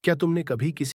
क्या तुमने कभी किसी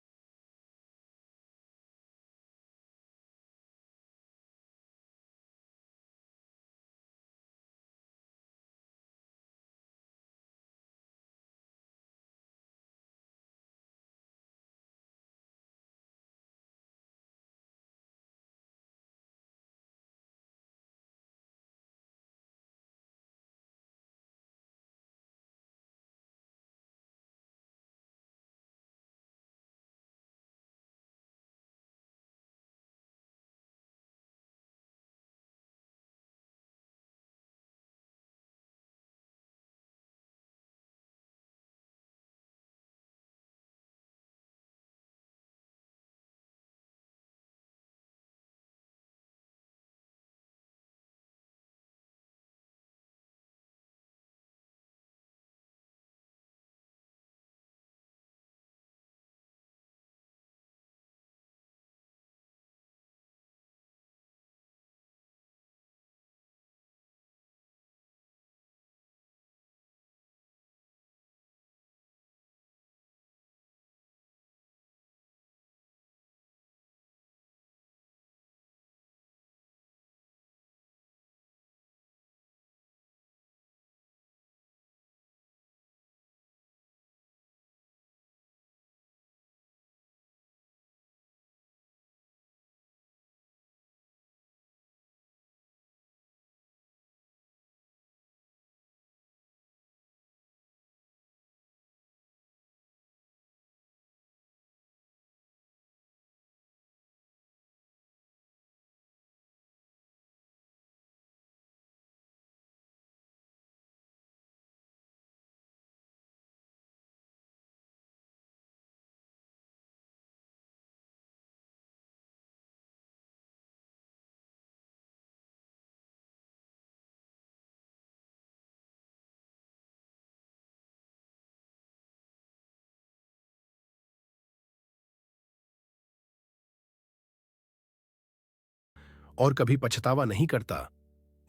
और कभी पछतावा नहीं करता?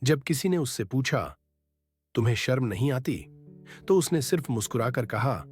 जब किसी ने उससे पूछा, तुम्हें शर्म नहीं आती? तो उसने सिर्फ मुस्कुराकर कहा,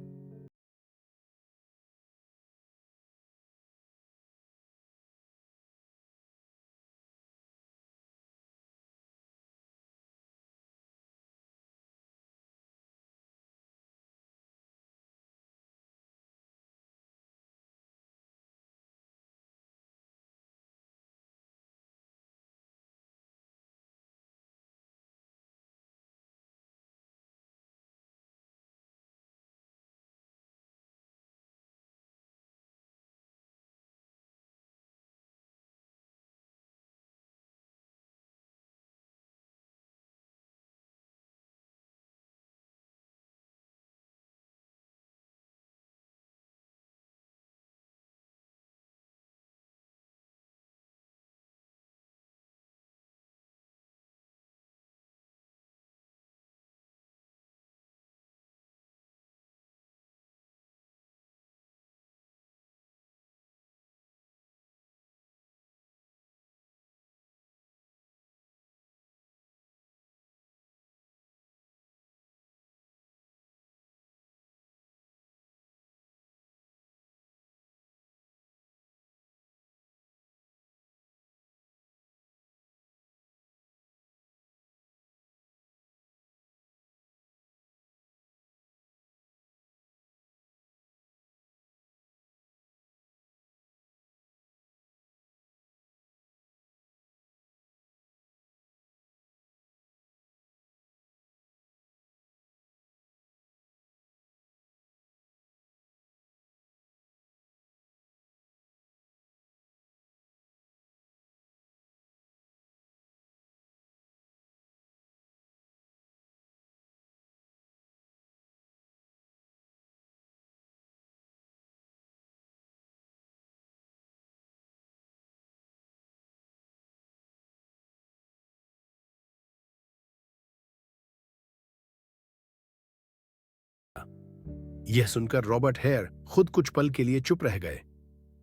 यह सुनकर रॉबर्ट हेयर खुद कुछ पल के लिए चुप रह गए,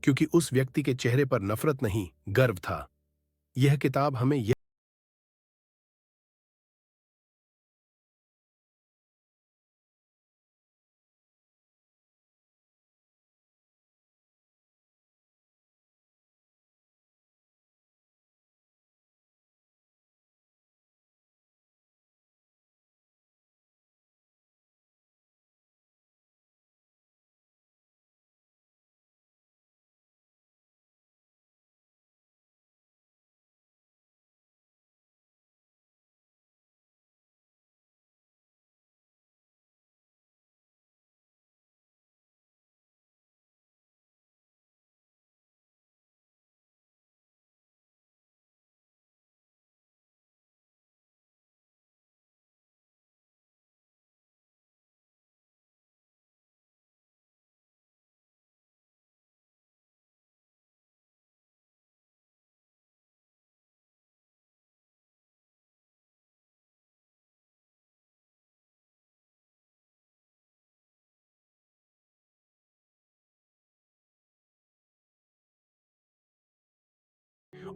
क्योंकि उस व्यक्ति के चेहरे पर नफरत नहीं, गर्व था। यह किताब हमें यह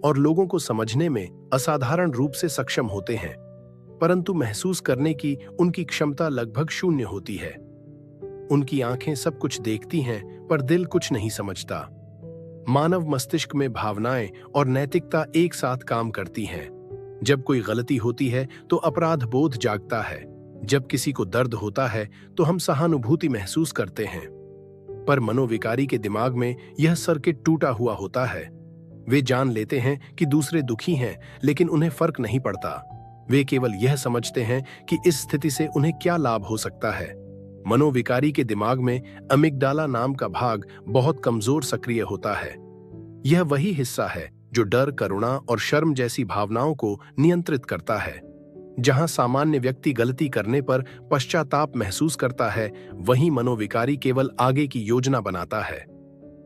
और लोगों को समझने में असाधारण रूप से सक्षम होते हैं, परंतु महसूस करने की उनकी क्षमता लगभग शून्य होती है। उनकी आंखें सब कुछ देखती हैं, पर दिल कुछ नहीं समझता। मानव मस्तिष्क में भावनाएं और नैतिकता एक साथ काम करती हैं। जब कोई गलती होती है तो अपराध बोध जागता है। जब किसी को दर्द होता है तो हम सहानुभूति महसूस करते हैं। पर मनोविकारी के दिमाग में यह सर्किट टूटा हुआ होता है। वे जान लेते हैं कि दूसरे दुखी हैं, लेकिन उन्हें फर्क नहीं पड़ता। वे केवल यह समझते हैं कि इस स्थिति से उन्हें क्या लाभ हो सकता है। मनोविकारी के दिमाग में अमिगडाला नाम का भाग बहुत कमजोर सक्रिय होता है। यह वही हिस्सा है जो डर, करुणा और शर्म जैसी भावनाओं को नियंत्रित करता है। जहां सामान्य व्यक्ति गलती करने पर पश्चाताप महसूस करता है, वहीं मनोविकारी केवल आगे की योजना बनाता है।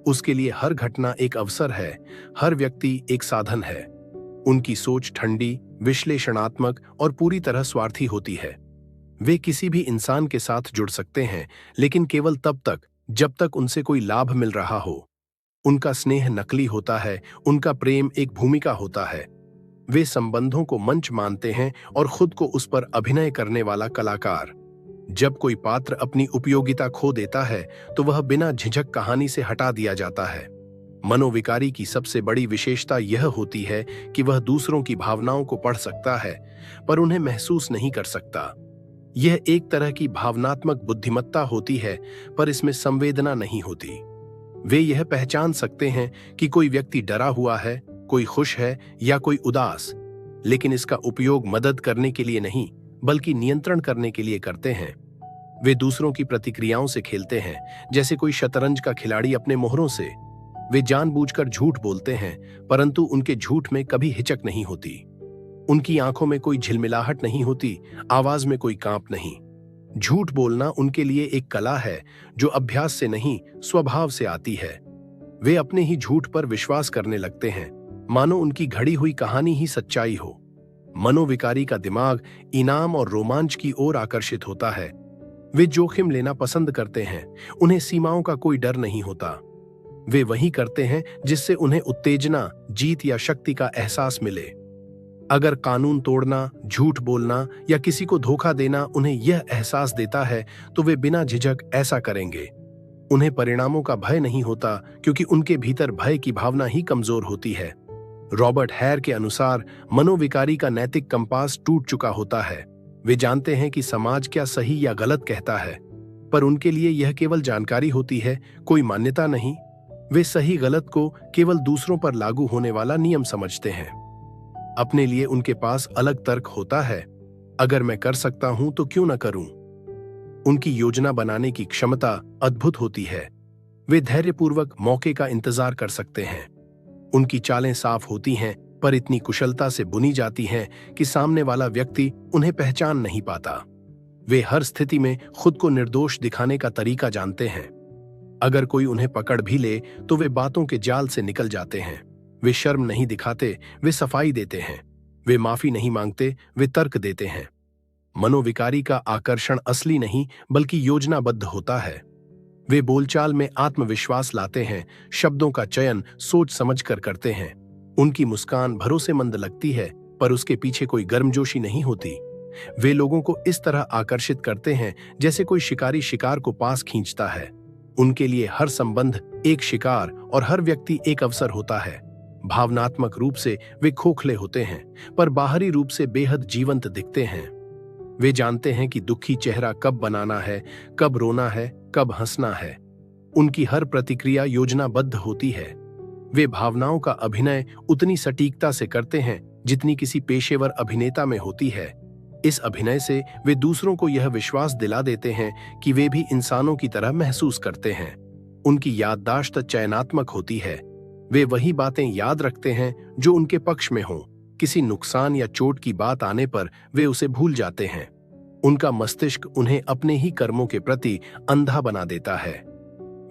उसके लिए हर घटना एक अवसर है, हर व्यक्ति एक साधन है। उनकी सोच ठंडी, विश्लेषणात्मक और पूरी तरह स्वार्थी होती है। वे किसी भी इंसान के साथ जुड़ सकते हैं, लेकिन केवल तब तक जब तक उनसे कोई लाभ मिल रहा हो। उनका स्नेह नकली होता है, उनका प्रेम एक भूमिका होता है। वे संबंधों को मंच मानते हैं और खुद को उस पर अभिनय करने वाला कलाकार। जब कोई पात्र अपनी उपयोगिता खो देता है तो वह बिना झिझक कहानी से हटा दिया जाता है। मनोविकारी की सबसे बड़ी विशेषता यह होती है कि वह दूसरों की भावनाओं को पढ़ सकता है, पर उन्हें महसूस नहीं कर सकता। यह एक तरह की भावनात्मक बुद्धिमत्ता होती है, पर इसमें संवेदना नहीं होती। वे यह पहचान सकते हैं कि कोई व्यक्ति डरा हुआ है, कोई खुश है या कोई उदास, लेकिन इसका उपयोग मदद करने के लिए नहीं, बल्कि नियंत्रण करने के लिए करते हैं। वे दूसरों की प्रतिक्रियाओं से खेलते हैं, जैसे कोई शतरंज का खिलाड़ी अपने मोहरों से। वे जानबूझकर झूठ बोलते हैं, परंतु उनके झूठ में कभी हिचक नहीं होती। उनकी आंखों में कोई झिलमिलाहट नहीं होती, आवाज में कोई कांप नहीं। झूठ बोलना उनके लिए एक कला है जो अभ्यास से नहीं, स्वभाव से आती है। वे अपने ही झूठ पर विश्वास करने लगते हैं, मानो उनकी घड़ी हुई कहानी ही सच्चाई हो। मनोविकारी का दिमाग इनाम और रोमांच की ओर आकर्षित होता है। वे जोखिम लेना पसंद करते हैं, उन्हें सीमाओं का कोई डर नहीं होता। वे वही करते हैं जिससे उन्हें उत्तेजना, जीत या शक्ति का एहसास मिले। अगर कानून तोड़ना, झूठ बोलना या किसी को धोखा देना उन्हें यह एहसास देता है, तो वे बिना झिझक ऐसा करेंगे। उन्हें परिणामों का भय नहीं होता, क्योंकि उनके भीतर भय की भावना ही कमजोर होती है। रॉबर्ट हेयर के अनुसार मनोविकारी का नैतिक कंपास टूट चुका होता है। वे जानते हैं कि समाज क्या सही या गलत कहता है, पर उनके लिए यह केवल जानकारी होती है, कोई मान्यता नहीं। वे सही गलत को केवल दूसरों पर लागू होने वाला नियम समझते हैं। अपने लिए उनके पास अलग तर्क होता है। अगर मैं कर सकता हूं तो क्यों न करूं। उनकी योजना बनाने की क्षमता अद्भुत होती है। वे धैर्यपूर्वक मौके का इंतजार कर सकते हैं। उनकी चालें साफ होती हैं, पर इतनी कुशलता से बुनी जाती हैं कि सामने वाला व्यक्ति उन्हें पहचान नहीं पाता। वे हर स्थिति में खुद को निर्दोष दिखाने का तरीका जानते हैं। अगर कोई उन्हें पकड़ भी ले तो वे बातों के जाल से निकल जाते हैं। वे शर्म नहीं दिखाते, वे सफाई देते हैं। वे माफी नहीं मांगते, वे तर्क देते हैं। मनोविकारी का आकर्षण असली नहीं, बल्कि योजनाबद्ध होता है। वे बोलचाल में आत्मविश्वास लाते हैं, शब्दों का चयन सोच समझकर करते हैं। उनकी मुस्कान भरोसेमंद लगती है, पर उसके पीछे कोई गर्मजोशी नहीं होती। वे लोगों को इस तरह आकर्षित करते हैं जैसे कोई शिकारी शिकार को पास खींचता है। उनके लिए हर संबंध एक शिकार और हर व्यक्ति एक अवसर होता है। भावनात्मक रूप से वे खोखले होते हैं, पर बाहरी रूप से बेहद जीवंत दिखते हैं। वे जानते हैं कि दुखी चेहरा कब बनाना है, कब रोना है, कब हंसना है। उनकी हर प्रतिक्रिया योजनाबद्ध होती है। वे भावनाओं का अभिनय उतनी सटीकता से करते हैं जितनी किसी पेशेवर अभिनेता में होती है। इस अभिनय से वे दूसरों को यह विश्वास दिला देते हैं कि वे भी इंसानों की तरह महसूस करते हैं। उनकी याददाश्त चयनात्मक होती है। वे वही बातें याद रखते हैं जो उनके पक्ष में हों। किसी नुकसान या चोट की बात आने पर वे उसे भूल जाते हैं। उनका मस्तिष्क उन्हें अपने ही कर्मों के प्रति अंधा बना देता है।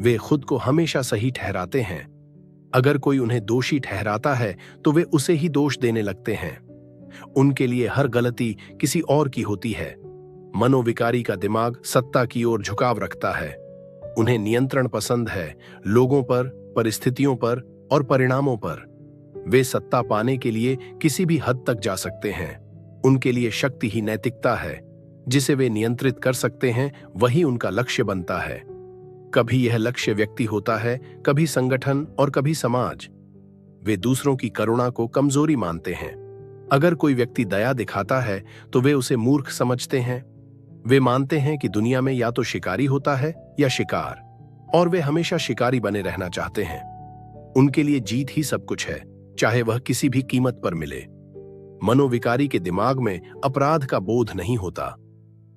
वे खुद को हमेशा सही ठहराते हैं। अगर कोई उन्हें दोषी ठहराता है तो वे उसे ही दोष देने लगते हैं। उनके लिए हर गलती किसी और की होती है। मनोविकारी का दिमाग सत्ता की ओर झुकाव रखता है। उन्हें नियंत्रण पसंद है, लोगों पर, परिस्थितियों पर और परिणामों पर। वे सत्ता पाने के लिए किसी भी हद तक जा सकते हैं। उनके लिए शक्ति ही नैतिकता है। जिसे वे नियंत्रित कर सकते हैं वही उनका लक्ष्य बनता है। कभी यह लक्ष्य व्यक्ति होता है, कभी संगठन और कभी समाज। वे दूसरों की करुणा को कमजोरी मानते हैं। अगर कोई व्यक्ति दया दिखाता है तो वे उसे मूर्ख समझते हैं। वे मानते हैं कि दुनिया में या तो शिकारी होता है या शिकार, और वे हमेशा शिकारी बने रहना चाहते हैं। उनके लिए जीत ही सब कुछ है, चाहे वह किसी भी कीमत पर मिले। मनोविकारी के दिमाग में अपराध का बोध नहीं होता।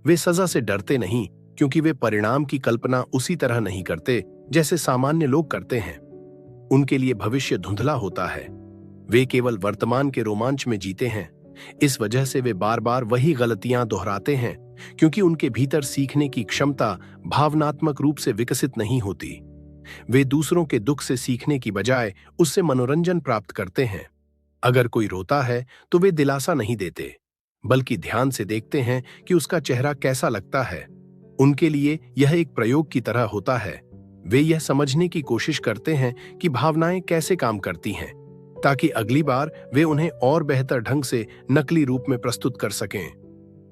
वे सजा से डरते नहीं, क्योंकि वे परिणाम की कल्पना उसी तरह नहीं करते जैसे सामान्य लोग करते हैं। उनके लिए भविष्य धुंधला होता है। वे केवल वर्तमान के रोमांच में जीते हैं। इस वजह से वे बार बार वही गलतियां दोहराते हैं, क्योंकि उनके भीतर सीखने की क्षमता भावनात्मक रूप से विकसित नहीं होती। वे दूसरों के दुख से सीखने की बजाय उससे मनोरंजन प्राप्त करते हैं। अगर कोई रोता है तो वे दिलासा नहीं देते, बल्कि ध्यान से देखते हैं कि उसका चेहरा कैसा लगता है। उनके लिए यह एक प्रयोग की तरह होता है। वे यह समझने की कोशिश करते हैं कि भावनाएं कैसे काम करती हैं, ताकि अगली बार वे उन्हें और बेहतर ढंग से नकली रूप में प्रस्तुत कर सकें।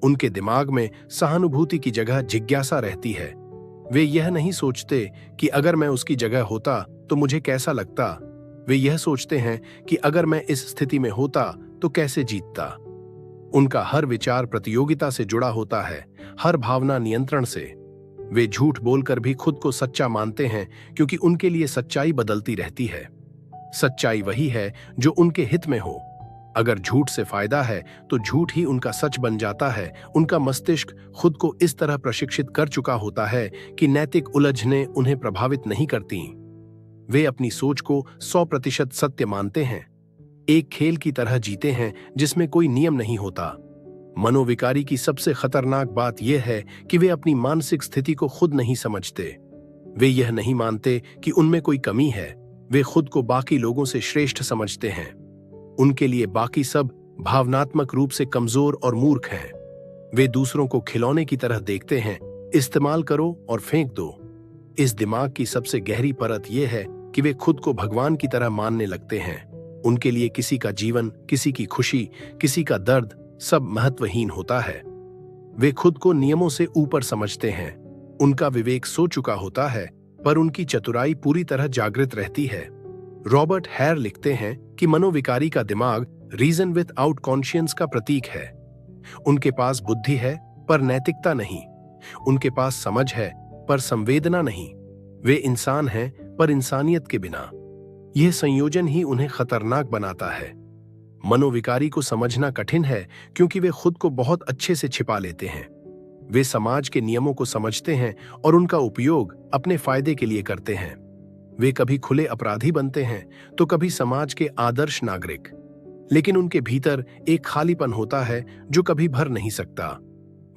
उनके दिमाग में सहानुभूति की जगह जिज्ञासा रहती है। वे यह नहीं सोचते कि अगर मैं उसकी जगह होता तो मुझे कैसा लगता। वे यह सोचते हैं कि अगर मैं इस स्थिति में होता तो कैसे जीतता। उनका हर विचार प्रतियोगिता से जुड़ा होता है, हर भावना नियंत्रण से। वे झूठ बोलकर भी खुद को सच्चा मानते हैं, क्योंकि उनके लिए सच्चाई बदलती रहती है। सच्चाई वही है जो उनके हित में हो। अगर झूठ से फायदा है तो झूठ ही उनका सच बन जाता है। उनका मस्तिष्क खुद को इस तरह प्रशिक्षित कर चुका होता है कि नैतिक उलझनें उन्हें प्रभावित नहीं करती। वे अपनी सोच को 100% सत्य मानते हैं। एक खेल की तरह जीते हैं जिसमें कोई नियम नहीं होता। मनोविकारी की सबसे खतरनाक बात यह है कि वे अपनी मानसिक स्थिति को खुद नहीं समझते। वे यह नहीं मानते कि उनमें कोई कमी है। वे खुद को बाकी लोगों से श्रेष्ठ समझते हैं। उनके लिए बाकी सब भावनात्मक रूप से कमजोर और मूर्ख हैं। वे दूसरों को खिलौने की तरह देखते हैं, इस्तेमाल करो और फेंक दो। इस दिमाग की सबसे गहरी परत यह है कि वे खुद को भगवान की तरह मानने लगते हैं। उनके लिए किसी का जीवन, किसी की खुशी, किसी का दर्द सब महत्वहीन होता है। वे खुद को नियमों से ऊपर समझते हैं। उनका विवेक सो चुका होता है, पर उनकी चतुराई पूरी तरह जागृत रहती है। रॉबर्ट हैर लिखते हैं कि मनोविकारी का दिमाग रीजन विथ आउट कॉन्शियंस का प्रतीक है। उनके पास बुद्धि है पर नैतिकता नहीं। उनके पास समझ है पर संवेदना नहीं। वे इंसान हैं पर इंसानियत के बिना। यह संयोजन ही उन्हें खतरनाक बनाता है। मनोविकारी को समझना कठिन है, क्योंकि वे खुद को बहुत अच्छे से छिपा लेते हैं। वे समाज के नियमों को समझते हैं और उनका उपयोग अपने फायदे के लिए करते हैं। वे कभी खुले अपराधी बनते हैं तो कभी समाज के आदर्श नागरिक। लेकिन उनके भीतर एक खालीपन होता है जो कभी भर नहीं सकता।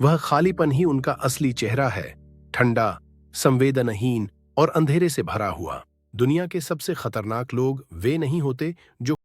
वह खालीपन ही उनका असली चेहरा है, ठंडा, संवेदनहीन और अंधेरे से भरा हुआ। दुनिया के सबसे खतरनाक लोग वे नहीं होते जो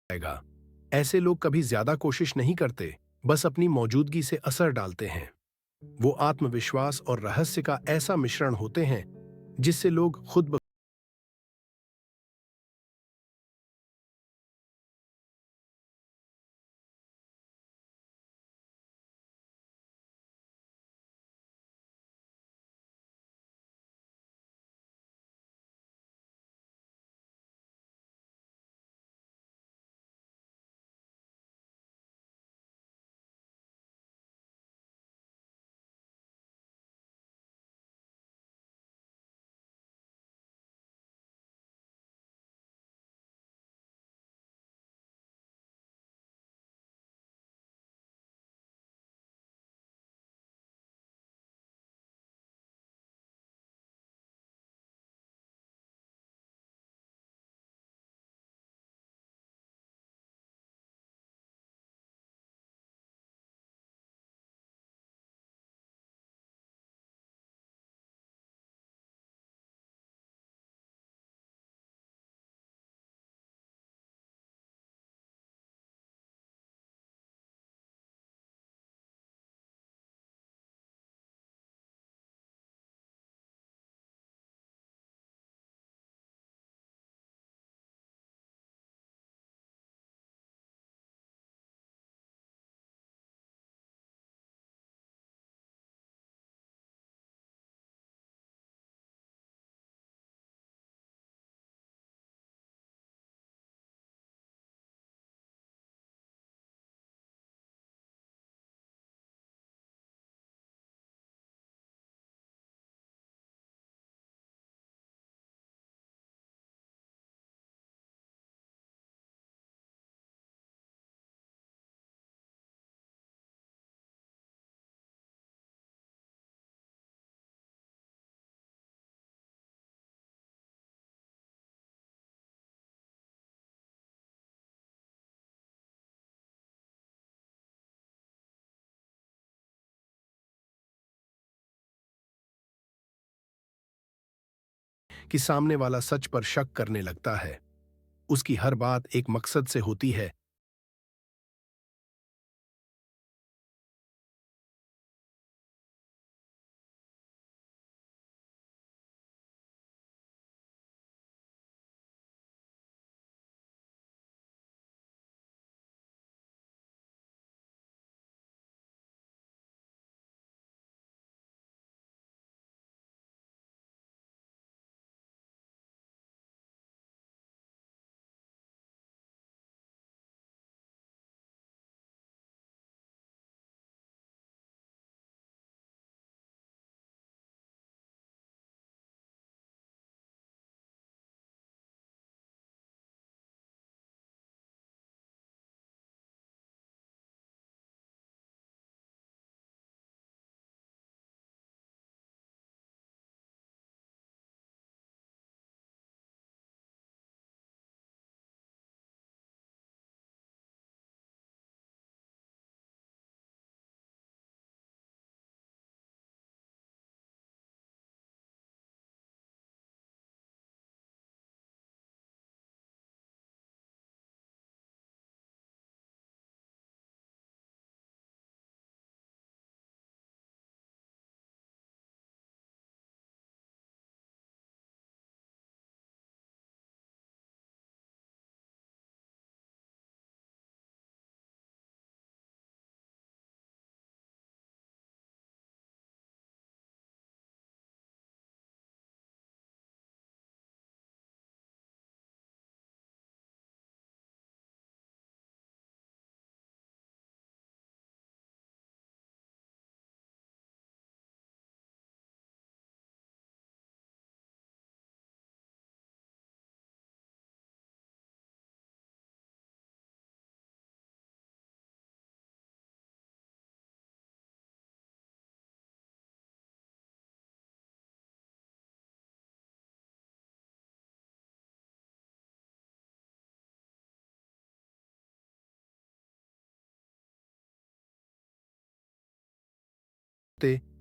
जाएगा। ऐसे लोग कभी ज्यादा कोशिश नहीं करते, बस अपनी मौजूदगी से असर डालते हैं। वो आत्मविश्वास और रहस्य का ऐसा मिश्रण होते हैं जिससे लोग खुद ब कि सामने वाला सच पर शक करने लगता है। उसकी हर बात एक मकसद से होती है।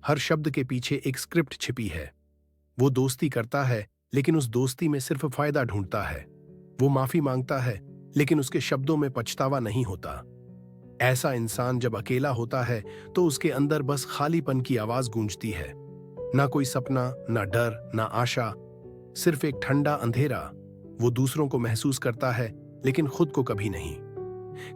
हर शब्द के पीछे एक स्क्रिप्ट छिपी है। वो दोस्ती करता है, लेकिन उस दोस्ती में सिर्फ फायदा ढूंढता है। वो माफी मांगता है, लेकिन उसके शब्दों में पछतावा नहीं होता। ऐसा इंसान जब अकेला होता है तो उसके अंदर बस खालीपन की आवाज गूंजती है। ना कोई सपना, ना डर, ना आशा, सिर्फ एक ठंडा अंधेरा। वो दूसरों को महसूस करता है, लेकिन खुद को कभी नहीं।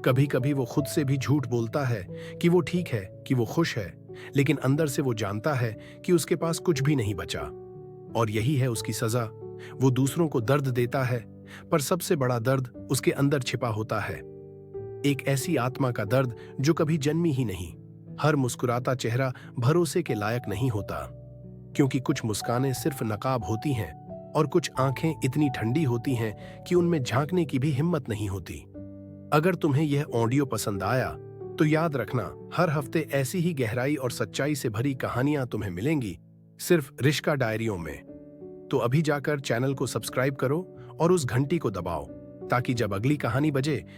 कभी कभी वो खुद से भी झूठ बोलता है कि वो ठीक है, कि वो खुश है, लेकिन अंदर से वो जानता है कि उसके पास कुछ भी नहीं बचा। और यही है उसकी सजा। वो दूसरों को दर्द देता है, पर सबसे बड़ा दर्द उसके अंदर छिपा होता है। एक ऐसी आत्मा का दर्द जो कभी जन्मी ही नहीं। हर मुस्कुराता चेहरा भरोसे के लायक नहीं होता, क्योंकि कुछ मुस्कानें सिर्फ नकाब होती हैं और कुछ आंखें इतनी ठंडी होती हैं कि उनमें झांकने की भी हिम्मत नहीं होती। अगर तुम्हें यह ऑडियो पसंद आया तो याद रखना, हर हफ्ते ऐसी ही गहराई और सच्चाई से भरी कहानियां तुम्हें मिलेंगी, सिर्फ रिश्का डायरियों में। तो अभी जाकर चैनल को सब्सक्राइब करो और उस घंटी को दबाओ, ताकि जब अगली कहानी बजे